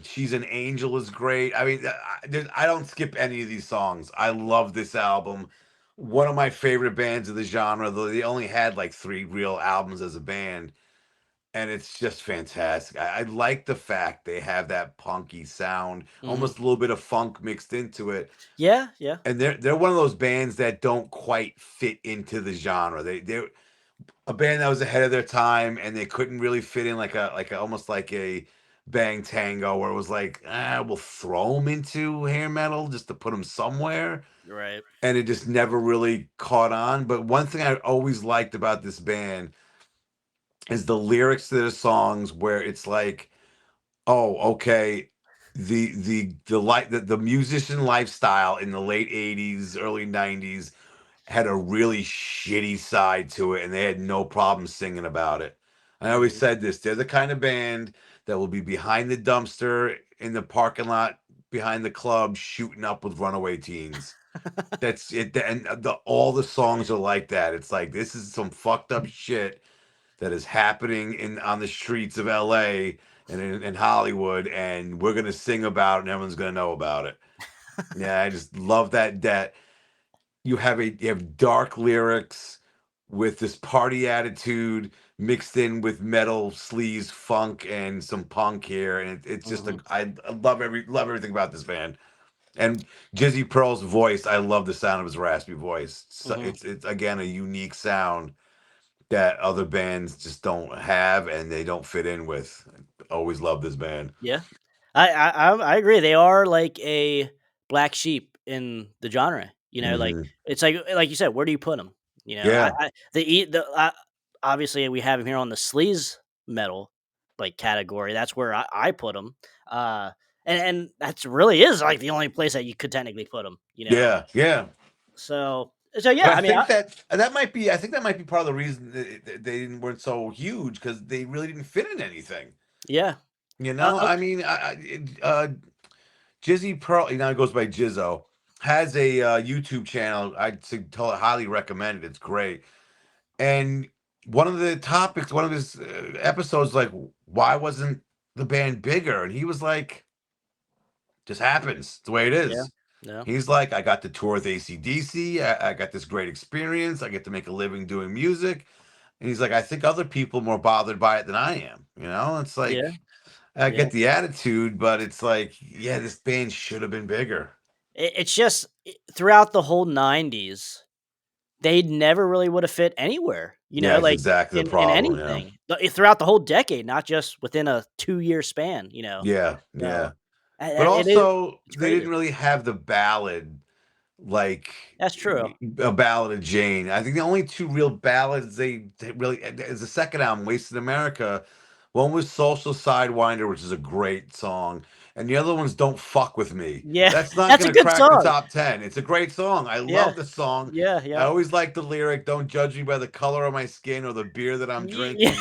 Speaker 2: She's an Angel is great. I mean, I don't skip any of these songs. I love this album. One of my favorite bands of the genre. Though they only had like three real albums as a band, and it's just fantastic. I like the fact they have that punky sound,
Speaker 1: Mhm.
Speaker 2: almost a little bit of funk mixed into it.
Speaker 1: Yeah, yeah.
Speaker 2: And they're one of those bands that don't quite fit into the genre. They're a band that was ahead of their time, and they couldn't really fit in like a almost like a Bang Tango, where it was like, we'll throw them into hair metal just to put them somewhere,
Speaker 1: Right.
Speaker 2: and it just never really caught on. But one thing I always liked about this band is the lyrics to their songs, where it's like, oh, okay, the musician lifestyle in the late '80s, early '90s had a really shitty side to it, and they had no problem singing about it. I always
Speaker 1: Mhm.
Speaker 2: said this: they're the kind of band that will be behind the dumpster in the parking lot behind the club, shooting up with runaway teens. That's it, and all the songs are like that. It's like this is some fucked up shit that is happening in on the streets of LA and in Hollywood, and we're gonna sing about it, and everyone's gonna know about it. Yeah, I just love that you have dark lyrics with this party attitude mixed in with metal, sleaze, funk, and some punk here, and it's just
Speaker 1: Mhm.
Speaker 2: I love everything about this band. And Jizzy Pearl's voice, I love the sound of his raspy voice. So
Speaker 1: Mhm.
Speaker 2: it's again a unique sound that other bands just don't have and they don't fit in with. Always love this band.
Speaker 1: Yeah. I agree. They are like a black sheep in the genre. Like
Speaker 2: Hmm.
Speaker 1: it's like you said, where do you put them?
Speaker 2: Yeah,
Speaker 1: I obviously we have him here on the sleaze metal like category. That's where I put him. Uh, and that's really is like the only place that you could technically put them.
Speaker 2: yeah.
Speaker 1: So
Speaker 2: But
Speaker 1: yeah. I mean,
Speaker 2: I think that might be part of the reason weren't so huge because they really didn't fit in anything.
Speaker 1: yeah.
Speaker 2: You know, I mean, Jizzy Pearl, he goes by Jizzo, has a YouTube channel. Highly recommend it. It's great. And one of the topics, one of his episodes, like, why wasn't the band bigger? And he was like, just happens. It's the way it
Speaker 1: Yeah.
Speaker 2: is.
Speaker 1: Yeah.
Speaker 2: He's like, I got to tour with AC/DC. I got this great experience. I get to make a living doing music. And he's like, I think other people are more bothered by it than I am. It's
Speaker 1: Yeah.
Speaker 2: like, I
Speaker 1: Yeah.
Speaker 2: get the attitude, but it's like, yeah, this band should have been bigger.
Speaker 1: It's just throughout the whole '90s. They never really would have fit anywhere,
Speaker 2: Yeah, it's
Speaker 1: like,
Speaker 2: exactly the
Speaker 1: in
Speaker 2: problem. Yeah.
Speaker 1: anything, throughout the whole decade, not just within a 2-year span.
Speaker 2: Yeah.
Speaker 1: So,
Speaker 2: Yeah. But
Speaker 1: it is
Speaker 2: also,
Speaker 1: it's
Speaker 2: they didn't
Speaker 1: crazy.
Speaker 2: really have the ballad. like
Speaker 1: That's true.
Speaker 2: A Ballad of Jane. I think the only two real ballads they really is the second album, Wasted America. One was Social Sidewinder, which is a great song, and the other one's Don't Fuck With Me.
Speaker 1: Yeah,
Speaker 2: That's not
Speaker 1: that's a
Speaker 2: gonna
Speaker 1: good
Speaker 2: crack the
Speaker 1: song.
Speaker 2: top 10. It's a great song. I
Speaker 1: Yeah,
Speaker 2: love the song.
Speaker 1: yeah,
Speaker 2: I
Speaker 1: yeah.
Speaker 2: always like the lyric, "Don't judge me by the color of my skin or the beer that I'm
Speaker 1: Yeah,
Speaker 2: drinking."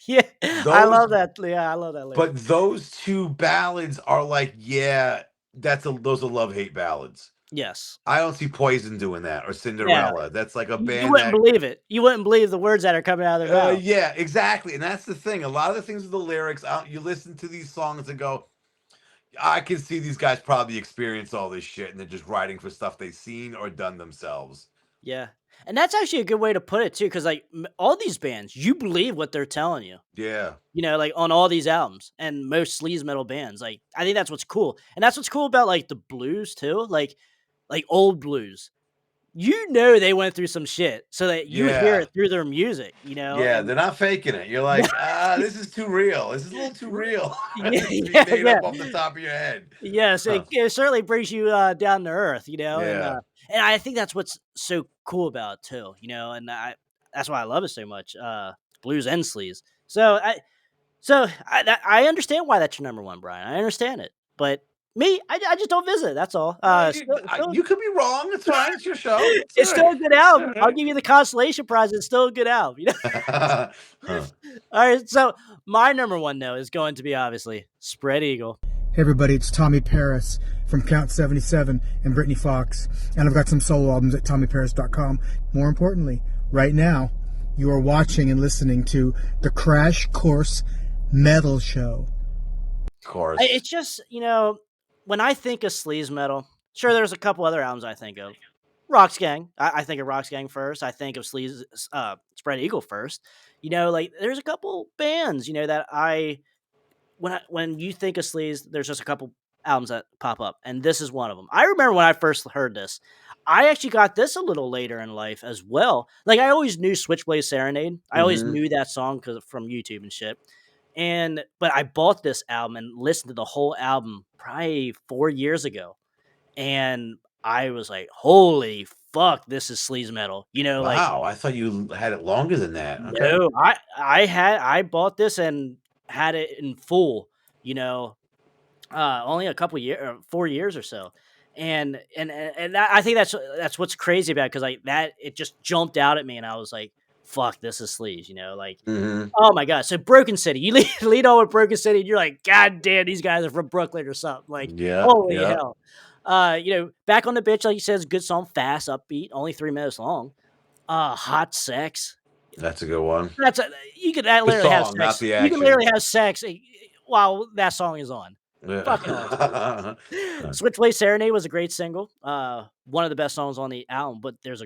Speaker 1: yeah. I
Speaker 2: Those
Speaker 1: love that. Yeah, I love that lyric.
Speaker 2: but those two ballads are like, yeah, those are love-hate ballads.
Speaker 1: Yes.
Speaker 2: I don't see Poison doing that or
Speaker 1: Yeah.
Speaker 2: Cinderella. That's like a
Speaker 1: You
Speaker 2: band
Speaker 1: wouldn't
Speaker 2: that
Speaker 1: believe it. You wouldn't believe the words that are coming out of their mouth.
Speaker 2: yeah, exactly, and that's the thing. A lot of the things with the lyrics, you listen to these songs and go, "I can see these guys probably experience all this shit, and they're just writing for stuff they've seen or done themselves."
Speaker 1: Yeah. And that's actually a good way to put it too, because like all these bands, you believe what they're telling you.
Speaker 2: Yeah,
Speaker 1: Like on all these albums and most sleaze metal bands. Like I think that's what's cool. And that's what's cool about like the blues too. Like old blues. They went through some shit so that you hear
Speaker 2: yeah,
Speaker 1: it through their music,
Speaker 2: yeah.
Speaker 1: and
Speaker 2: They're not faking it. You're like, this is too real. This is a little too real
Speaker 1: yeah,
Speaker 2: to be
Speaker 1: yeah,
Speaker 2: made
Speaker 1: yeah.
Speaker 2: up off the top of your head.
Speaker 1: Yes,
Speaker 2: Huh.
Speaker 1: it certainly brings you down to earth,
Speaker 2: Yeah.
Speaker 1: and I think that's what's so cool about it too, and that's why I love it so much, blues and sleaze. I understand why that's your number one, Brian. I understand it, but me, I just don't visit. That's all.
Speaker 2: Well,
Speaker 1: Still,
Speaker 2: you could be wrong. It's fine. It's your show. It's all
Speaker 1: it's still
Speaker 2: right.
Speaker 1: a good
Speaker 2: It's all
Speaker 1: album. I'll
Speaker 2: right.
Speaker 1: give you the consolation prize. It's still a good album.
Speaker 2: Huh.
Speaker 1: All right. So my number one though is going to be obviously Spread Eagle.
Speaker 4: Hey everybody, it's Tommy Paris from Count 77 and Brittany Fox, and I've got some solo albums at TommyParis.com. More importantly, right now, you are watching and listening to the Crash Course Metal Show.
Speaker 2: Of course.
Speaker 1: It's just when I think of sleaze metal, sure, there's a couple other albums I think of. Rocks Gang. I think of Rocks Gang first. I think of Sleaze, Spread Eagle first. Like there's a couple bands, that when you think of Sleaze, there's just a couple albums that pop up, and this is one of them. I remember when I first heard this. I actually got this a little later in life as well. Like I always knew Switchblade Serenade. I always
Speaker 2: Hmm.
Speaker 1: knew that song from YouTube and shit. But I bought this album and listened to the whole album probably 4 years ago, and I was like, "Holy fuck, this is sleaze metal!" Like
Speaker 2: Wow, I thought you had it longer than that. Okay.
Speaker 1: no, I bought this and had it in full. You know, only a couple years, 4 years or so, I think that's what's crazy about because like that it just jumped out at me and I was like, "Fuck, this is sleaze," like.
Speaker 2: Hmm.
Speaker 1: Oh my god! So Broken City, you lead on with Broken City, and you're like, God damn, these guys are from Brooklyn or something. Like,
Speaker 2: Yeah,
Speaker 1: holy
Speaker 2: yeah.
Speaker 1: hell! Back on the bitch, like you said, is a good song, fast, upbeat, only 3 minutes long. Hot sex.
Speaker 2: That's a good one.
Speaker 1: You could
Speaker 2: The
Speaker 1: literally have
Speaker 2: song, not
Speaker 1: sex.
Speaker 2: the
Speaker 1: You can
Speaker 2: action.
Speaker 1: literally have sex while that song is on. Fucking awesome.
Speaker 2: Yeah.
Speaker 1: Switchblade Serenade was a great single. One of the best songs on the album, but there's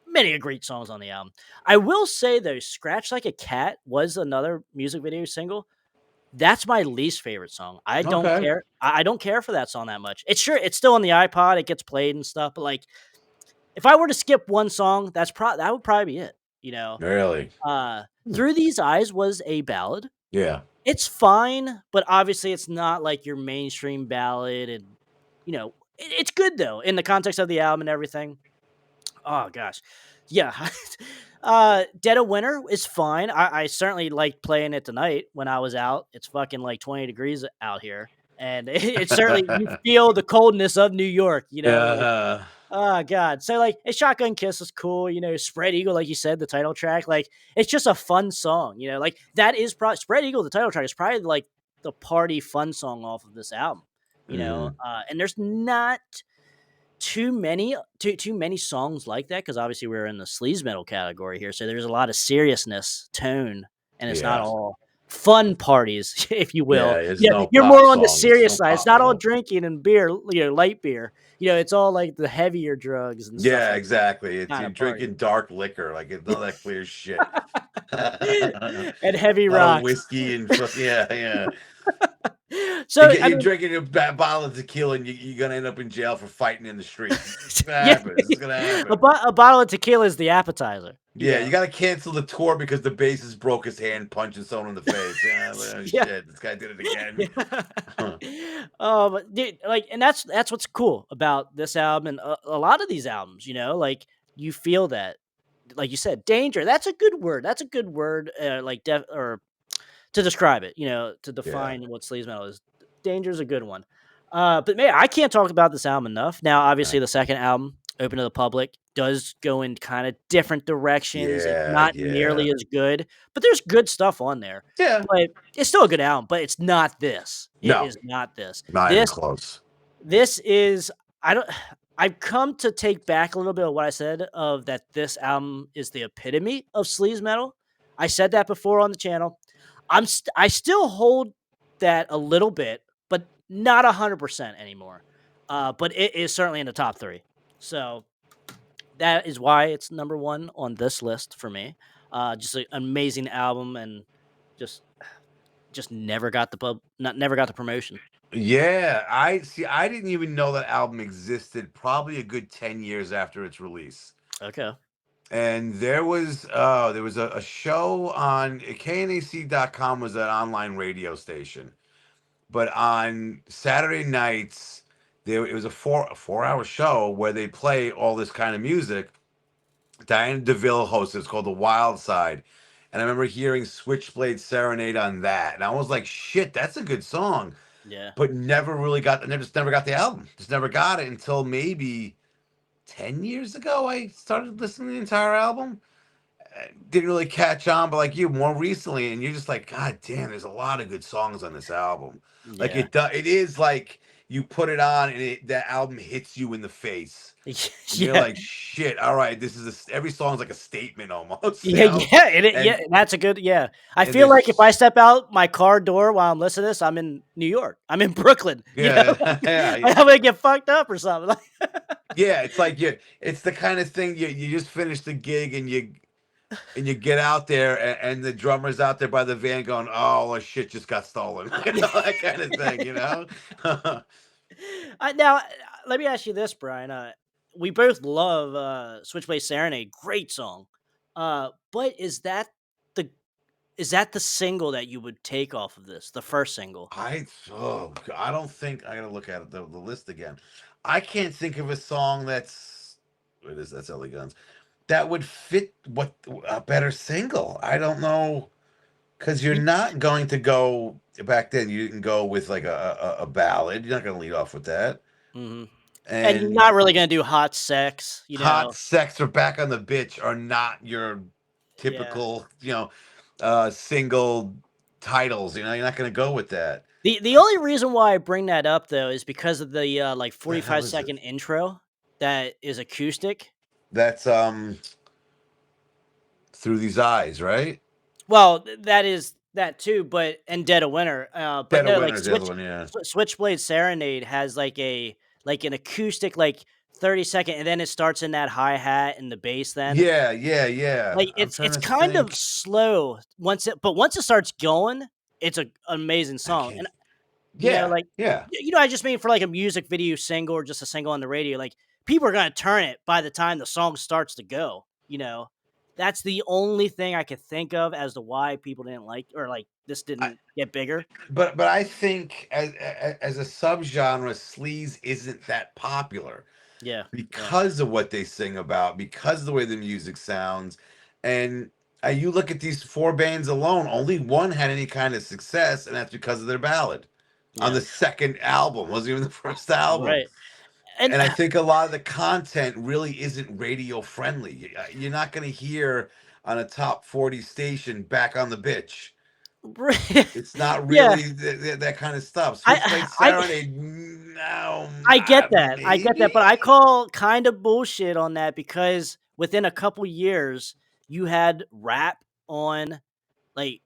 Speaker 1: many great songs on the album. I will say though, Scratch Like a Cat was another music video single. That's my least favorite song. I don't
Speaker 2: Okay.
Speaker 1: care. I don't care for that song that much. It's still on the iPod. It gets played and stuff. But like, if I were to skip one song, that would probably be it.
Speaker 2: Really?
Speaker 1: Through These Eyes was a ballad.
Speaker 2: Yeah.
Speaker 1: It's fine, but obviously it's not like your mainstream ballad, and it's good though in the context of the album and everything. Oh gosh. Yeah. Dead of Winter is fine. I certainly liked playing it tonight when I was out. It's fucking like 20 degrees out here. And it's certainly you feel the coldness of New York, like
Speaker 2: Yeah.
Speaker 1: oh god. So like a Shotgun Kiss is cool, Spread Eagle, like you said, the title track. Like it's just a fun song, like that is probably Spread Eagle, the title track is probably like the party fun song off of this album.
Speaker 2: Mhm.
Speaker 1: And there's not too many songs like that because obviously we're in the sleaze metal category here, so there's a lot of seriousness tone, and it's not
Speaker 2: Yeah.
Speaker 1: all fun parties, if you
Speaker 2: Yeah,
Speaker 1: will.
Speaker 2: it's
Speaker 1: Yeah,
Speaker 2: no
Speaker 1: you're
Speaker 2: pop
Speaker 1: more on the
Speaker 2: songs, no
Speaker 1: serious side. It's
Speaker 2: pop
Speaker 1: not all
Speaker 2: metal.
Speaker 1: drinking and beer, light beer. It's all like the heavier drugs and stuff
Speaker 2: Yeah,
Speaker 1: like
Speaker 2: exactly.
Speaker 1: that
Speaker 2: It's
Speaker 1: kind
Speaker 2: you're
Speaker 1: of party.
Speaker 2: drinking dark liquor, like it's not that clear shit. A
Speaker 1: And heavy
Speaker 2: lot of
Speaker 1: rock.
Speaker 2: whiskey and fuck yeah, yeah.
Speaker 1: So I
Speaker 2: You're
Speaker 1: mean,
Speaker 2: drinking a bottle of tequila and you're gonna end up in jail for fighting in the street. It's gonna
Speaker 1: yeah,
Speaker 2: happen. It's gonna
Speaker 1: a,
Speaker 2: happen.
Speaker 1: bo- a bottle of tequila is the appetizer.
Speaker 2: Yeah, you got to cancel the tour because the bassist broke his hand punching someone in the face. Oh,
Speaker 1: Yeah.
Speaker 2: shit, this guy did it again.
Speaker 1: Oh, but dude, like, and that's what's cool about this album and a lot of these albums. Like you feel that, like you said, danger. That's a good word. That's a good word. Like or to describe it. To
Speaker 2: Yeah,
Speaker 1: define what sleaze metal is. Danger is a good one. But man, I can't talk about this album enough. Now, obviously, the second album, Open to the Public, does go in kind of different directions. It's
Speaker 2: yeah,
Speaker 1: not
Speaker 2: yeah,
Speaker 1: nearly as good, but there's good stuff on there.
Speaker 2: yeah.
Speaker 1: But it's still a good album, but it's not this. It
Speaker 2: No,
Speaker 1: is not this.
Speaker 2: not even
Speaker 1: This
Speaker 2: close.
Speaker 1: this is I don't I've come to take back a little bit of what I said of that this album is the epitome of sleaze metal. I said that before on the channel. I still hold that a little bit, but not 100% anymore. But it is certainly in the top 3. So that is why it's number 1 on this list for me. Just an amazing album and just never got the never got the promotion.
Speaker 2: Yeah, I see. I didn't even know that album existed. Probably a good 10 years after its release.
Speaker 1: Okay.
Speaker 2: And there was a show on KNAC.com was an online radio station. But on Saturday nights, it was a 4 hour show where they play all this kind of music. Diana DeVille hosted. It's called The Wild Side. And I remember hearing Switchblade Serenade on that. And I was like, shit, that's a good song.
Speaker 1: Yeah.
Speaker 2: But just never got the album. Just never got it until maybe 10 years ago. I started listening to the entire album. Didn't really catch on, but like you, more recently, and you're just like, God damn, there's a lot of good songs on this album. Like
Speaker 1: Yeah.
Speaker 2: it is like you put it on and that album hits you in the face. And you're
Speaker 1: Yeah.
Speaker 2: like, shit, all right, every song's like a statement almost,
Speaker 1: Yeah, yeah,
Speaker 2: And
Speaker 1: that's a good yeah. I
Speaker 2: and
Speaker 1: feel like if I
Speaker 2: there's
Speaker 1: step out my car door while I'm listening to this, I'm in New York. I'm in Brooklyn,
Speaker 2: yeah,
Speaker 1: like,
Speaker 2: yeah,
Speaker 1: like I'm gonna get fucked up or something.
Speaker 2: yeah. It's like it's the kind of thing you just finished the gig and you get out there and the drummer's out there by the van going, oh, our shit just got stolen. That kind of thing.
Speaker 1: Now, let me ask you this, Brian. We both love Switchblade Serenade, great song. But is that the single that you would take off of this, the first single?
Speaker 2: I don't think I gotta look at it, the list again. I can't think of a song that's LA Guns that would fit what a better single. I don't know because you're
Speaker 1: Y-
Speaker 2: not going to go back then. You didn't go with like a ballad. You're not going to lead off with that.
Speaker 1: mhm. And you're
Speaker 2: And
Speaker 1: not really gonna do hot sex,
Speaker 2: hot sex or back on the bitch are not your
Speaker 1: Yeah.
Speaker 2: typical single titles. You're not going to go with that.
Speaker 1: The only reason why I bring that up though is because of the like
Speaker 2: The hell
Speaker 1: 45
Speaker 2: is it?
Speaker 1: second intro that is acoustic.
Speaker 2: That's Through These Eyes, right?
Speaker 1: Well, that is that too, but and Dead of Winter. But
Speaker 2: Dead of
Speaker 1: no, like
Speaker 2: Winter's the other one, yeah.
Speaker 1: Switchblade Serenade has like an acoustic like 30-second, and then it starts in that hi hat and the bass. Then
Speaker 2: Yeah, yeah, yeah.
Speaker 1: like
Speaker 2: I'm
Speaker 1: it's
Speaker 2: trying to
Speaker 1: kind of
Speaker 2: think.
Speaker 1: slow once it starts going, it's a amazing
Speaker 2: I
Speaker 1: song.
Speaker 2: can't.
Speaker 1: And
Speaker 2: Yeah,
Speaker 1: like
Speaker 2: yeah.
Speaker 1: I just mean for like a music video single or just a single on the radio, like people are gonna turn it by the time the song starts to go. That's the only thing I could think of as to why people didn't like or like this
Speaker 2: I,
Speaker 1: didn't get bigger.
Speaker 2: but I think as a subgenre, sleaze isn't that popular
Speaker 1: Yeah, yeah,
Speaker 2: because of what they sing about, because of the way the music sounds, and you look at these four bands alone, only one had any kind of success, and that's because of their ballad on
Speaker 1: yeah.
Speaker 2: the second album. Wasn't even the first album.
Speaker 1: Right. And
Speaker 2: And I think a lot of the content really isn't radio friendly. You're not going to hear on a top 40 station back on the bitch. It's not
Speaker 1: yeah,
Speaker 2: really that kind of stuff.
Speaker 1: I
Speaker 2: Switchblade Serenade, no,
Speaker 1: I get that. I get that,
Speaker 2: maybe.
Speaker 1: but I call kind of bullshit on that because within a couple years you had rap on like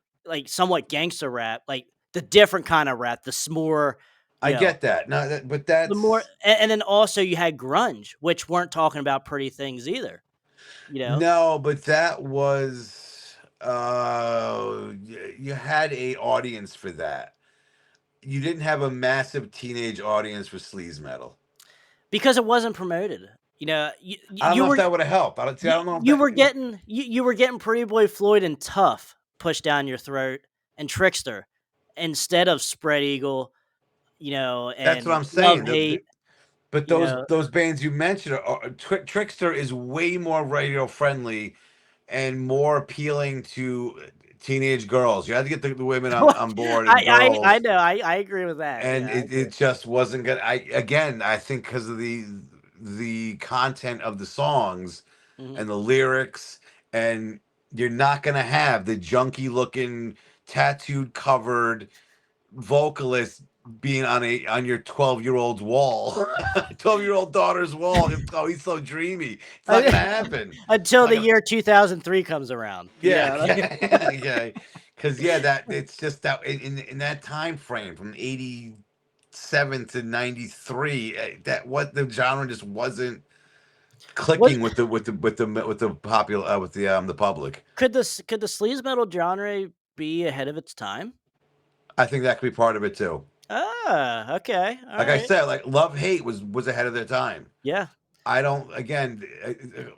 Speaker 1: somewhat gangster rap, like the different kind of rap, the more,
Speaker 2: I
Speaker 1: you know,
Speaker 2: get that. No, but
Speaker 1: the more,
Speaker 2: that's
Speaker 1: and then also you had grunge, which weren't talking about pretty things either. You know,
Speaker 2: no, but that was you had a audience for that. You didn't have a massive teenage audience for sleaze metal.
Speaker 1: because it wasn't promoted. You know,
Speaker 2: I don't
Speaker 1: you
Speaker 2: know if
Speaker 1: were
Speaker 2: that would have helped. I don't see. I don't know if
Speaker 1: you
Speaker 2: that.
Speaker 1: were getting you were getting Pretty Boy Floyd and Tough pushed down your throat and Trickster instead of Spread Eagle, you know,
Speaker 2: That's what
Speaker 1: and
Speaker 2: I'm
Speaker 1: Love
Speaker 2: saying.
Speaker 1: Hate,
Speaker 2: But
Speaker 1: you know.
Speaker 2: those bands you mentioned Trickster is way more radio friendly and more appealing to teenage girls. You had to get the women on board and
Speaker 1: I
Speaker 2: girls,
Speaker 1: know, I agree with that.
Speaker 2: and
Speaker 1: Yeah, I agree.
Speaker 2: it just wasn't good. I think because of the content of the songs
Speaker 1: Mhm.
Speaker 2: and the lyrics, and you're not gonna have the junky looking tattooed covered vocalist being on your 12-year-old's wall, 12-year-old daughter's wall. Oh, he's so dreamy. It's not gonna happen. It's
Speaker 1: Until
Speaker 2: not
Speaker 1: the
Speaker 2: gonna.
Speaker 1: year 2003 comes around, you
Speaker 2: Yeah,
Speaker 1: know, like
Speaker 2: yeah, yeah. Because that it's just that in that time frame from 87 to 93, that what the genre just wasn't
Speaker 1: what
Speaker 2: clicking with the popular with the public.
Speaker 1: could the sleaze metal genre be ahead of its time?
Speaker 2: I think that could be part of it too.
Speaker 1: Ah, okay,
Speaker 2: Like I
Speaker 1: alright.
Speaker 2: said, like Love Hate was ahead of their time.
Speaker 1: Yeah.
Speaker 2: I don't again the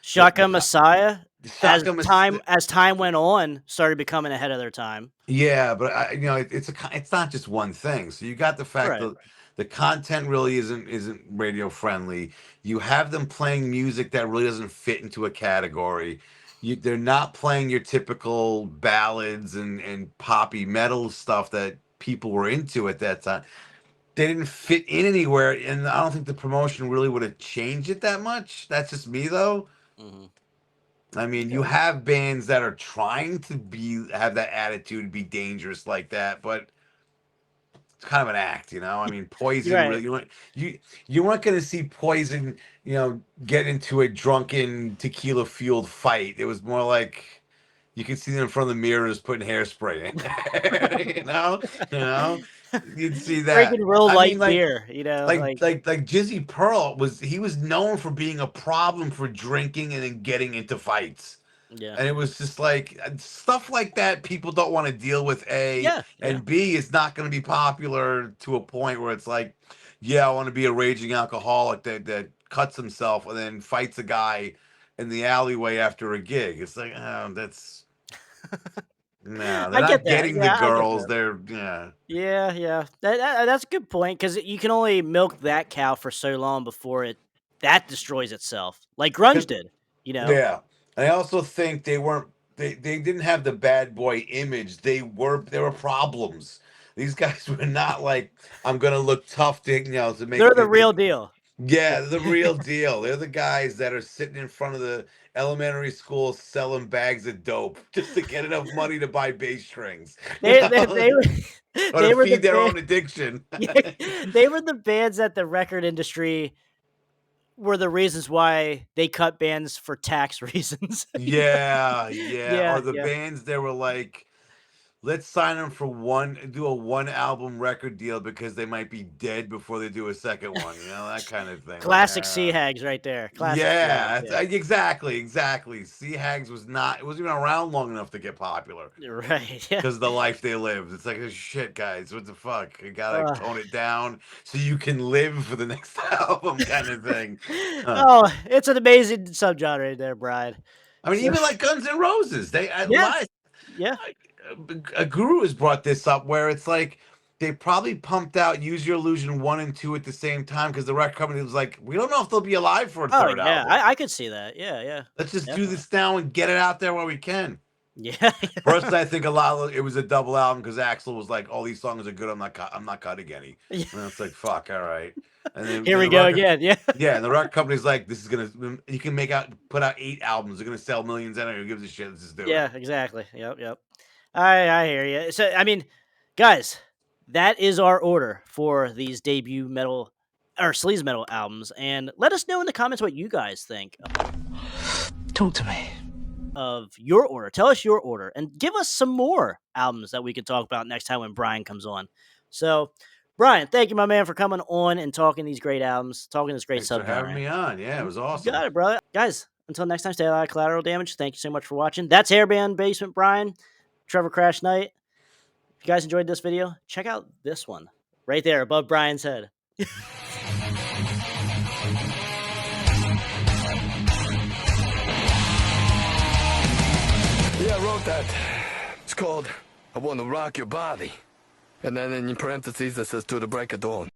Speaker 1: Shotgun Messiah,
Speaker 2: Shotgun
Speaker 1: as time went on, started becoming ahead of their time.
Speaker 2: Yeah, but it's not just one thing. So you got the fact
Speaker 1: Right.
Speaker 2: that the content really isn't radio friendly. You have them playing music that really doesn't fit into a category. They're not playing your typical ballads and poppy metal stuff that people were into at that time. They didn't fit in anywhere, and I don't think the promotion really would have changed it that much. That's just me though.
Speaker 1: Mhm.
Speaker 2: I mean, you
Speaker 1: Okay.
Speaker 2: have bands that are trying to have that attitude, be dangerous like that, but it's kind of an act, you know. I mean,
Speaker 1: You're
Speaker 2: Poison
Speaker 1: right.
Speaker 2: really you weren't going to see Poison, get into a drunken tequila fueled fight. It was more like you could see them in front of the mirrors putting hairspray in, you know, you'd see that.
Speaker 1: Drinking real
Speaker 2: I mean,
Speaker 1: light
Speaker 2: like
Speaker 1: beer, you know,
Speaker 2: like
Speaker 1: like
Speaker 2: like like Jizzy Pearl was known for being a problem for drinking and then getting into fights.
Speaker 1: yeah.
Speaker 2: And it was just like stuff like that people don't want to deal with, A,
Speaker 1: Yeah, yeah.
Speaker 2: and B, it's not going to be popular to a point where it's like, yeah, I want to be a raging alcoholic that cuts himself and then fights a guy in the alleyway after a gig. It's like, oh, that's no, they're
Speaker 1: I get
Speaker 2: not
Speaker 1: that.
Speaker 2: getting the
Speaker 1: Yeah, I get
Speaker 2: girls.
Speaker 1: that.
Speaker 2: They're yeah.
Speaker 1: Yeah, yeah. That's a good point because you can only milk that cow for so long before that destroys itself, like grunge
Speaker 2: 'Cause-
Speaker 1: did, you know?
Speaker 2: Yeah. And I also think they didn't have the bad boy image. There were problems. These guys were not like, I'm gonna look tough to
Speaker 1: They're
Speaker 2: make
Speaker 1: the real
Speaker 2: make
Speaker 1: deal.
Speaker 2: Yeah,
Speaker 1: Yeah.
Speaker 2: the real deal. They're the guys that are sitting in front of the elementary school selling bags of dope just to get enough money to buy bass strings,
Speaker 1: They were
Speaker 2: or to
Speaker 1: they were the
Speaker 2: feed their
Speaker 1: band
Speaker 2: own addiction.
Speaker 1: yeah, they were the bands that the record industry were the reasons why they cut bands for tax reasons, you know?
Speaker 2: Yeah, yeah.
Speaker 1: Yeah,
Speaker 2: Or the
Speaker 1: yeah.
Speaker 2: bands that were like, let's sign them for do a one album record deal because they might be dead before they do a second one, that kind of thing. Like,
Speaker 1: Classic Sea Hags right there. Classic Sea Hags,
Speaker 2: yeah,
Speaker 1: yeah.
Speaker 2: exactly. Sea Hags it wasn't even around long enough to get popular
Speaker 1: You're right, yeah.
Speaker 2: because of the life they lived. It's like, oh, shit, guys, what the fuck? You gotta
Speaker 1: Uh,
Speaker 2: tone it down so you can live for the next album, kind of thing. Huh.
Speaker 1: oh, it's an amazing subgenre there, Bryan.
Speaker 2: I mean,
Speaker 1: So
Speaker 2: even like Guns N' Roses, they a
Speaker 1: yeah,
Speaker 2: lot.
Speaker 1: yeah.
Speaker 2: A guru has brought this up where it's like they probably pumped out Use Your Illusion 1 and 2 at the same time because the record company was like, we don't know if they'll be alive for a
Speaker 1: Oh,
Speaker 2: third
Speaker 1: yeah,
Speaker 2: album.
Speaker 1: I could see that. Yeah, yeah,
Speaker 2: Let's just do
Speaker 1: definitely.
Speaker 2: this now and get it out there while we can.
Speaker 1: Yeah.
Speaker 2: Personally, I think a lot of it was a double album because Axl was like, all these songs are good. I'm not cutting any.
Speaker 1: Yeah.
Speaker 2: And it's like, fuck, all right. And then,
Speaker 1: Here
Speaker 2: then
Speaker 1: we
Speaker 2: the
Speaker 1: go
Speaker 2: record,
Speaker 1: again, yeah.
Speaker 2: yeah, and the record company's like, this is you can put out 8 albums. They're gonna sell millions anyway. Who gives a shit? Let's just do it.
Speaker 1: Yeah, exactly. Yep, yep. I hear you. So, I mean, guys, that is our order for these debut metal or sleaze metal albums, and let us know in the comments what you guys think
Speaker 5: Talk to me.
Speaker 1: of your order. Tell us your order, and give us some more albums that we can talk about next time when Bryan comes on. So, Bryan, thank you, my man, for coming on and talking these great albums, talking this great
Speaker 2: Thanks for having
Speaker 1: subgenre.
Speaker 2: me on. Yeah, it was
Speaker 1: You
Speaker 2: awesome.
Speaker 1: got it, brother. Guys, until next time, stay out of collateral damage. Thank you so much for watching. That's Hairband Basement Bryan, Trevor Crash Knight. If you guys enjoyed this video, check out this one right there above Bryan's head.
Speaker 6: that. It's called I Want to Rock Your Body. And then in parentheses it says to the break of dawn.